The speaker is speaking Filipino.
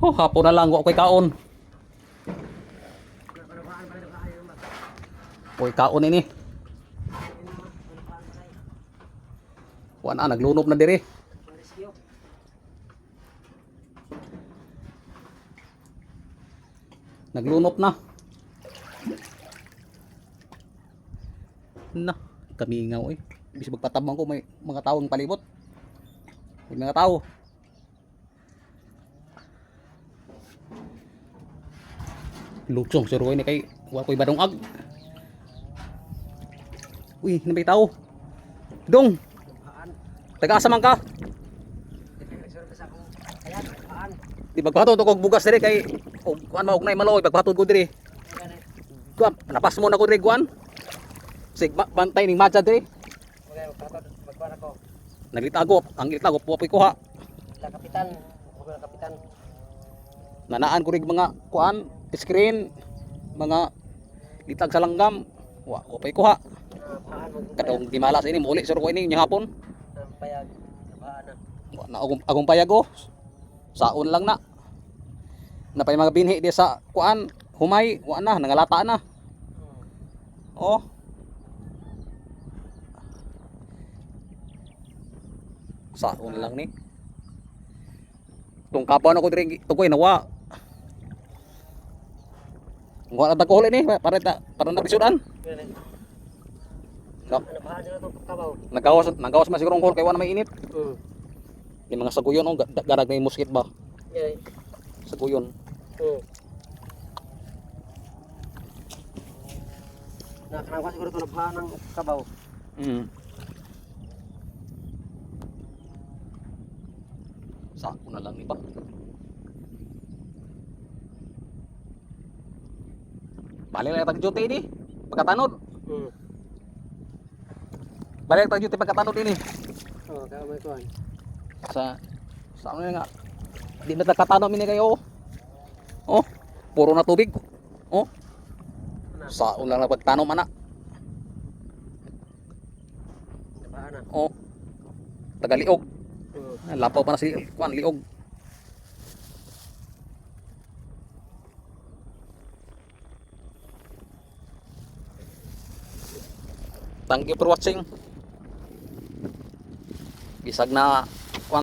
Oh, hapon na lang wa ko'y kaon. Ko'y kaon ini. Wa na naglunop na diri. Naglunop na. Na, kami nga oy. Bis magpatabang ko may mga taong palibot. May mga tao. Lutsong sir ko ini kay wa ko'y badong ag. Uy, nabay tao. Dong. Taga-asa man ka? Di bagpahatod ko bugas diri kay kuan mao ugnay maloy bagpahatod ko diri. Kuan, napas mo na ko diri kuan. Sig bantay ning matcha diri. Okay, magkuhan ako. Naglitagop, ang gitagop wa poy kuha. Kapitan, mga kapitan. Nanaan ko rig mga kuan, screen, mga litag sa langgam. Wa ko poy kuha. Kadong di malas ini muli sir ko ini nya hapon. Payag, kabahan na. Wa na agong payag oh. Saon lang na. Napay mga binhi di sa kuan, humay, wa na nangalata na. Oh. Saon lang ni. Tung kapan ako diri tukoy nawa. Wa na tagol ni para na bisudan. Nabahan nila itong kabaw. Nagawas man siguro kay wa na may init. Yung mga saguyon oh, garag na yung muskit ba? Yeah. Saguyon. Nakakarawa siguro ito nabahan ng kabaw. Sako na lang iba. Balik lang tag duty ini. Pagkatanod. Balik tag duty pagkatanod ini. Oh, kaya may kuhan. Sa ano nga. Di na tagkatanod ini kayo. Oh, puro na tubig. Oh. Saon lang pagtanom ana. Nabahan na. Oh. Tagaliog. Lapaw pa na si kuan liog. Thank you for watching. Bisag na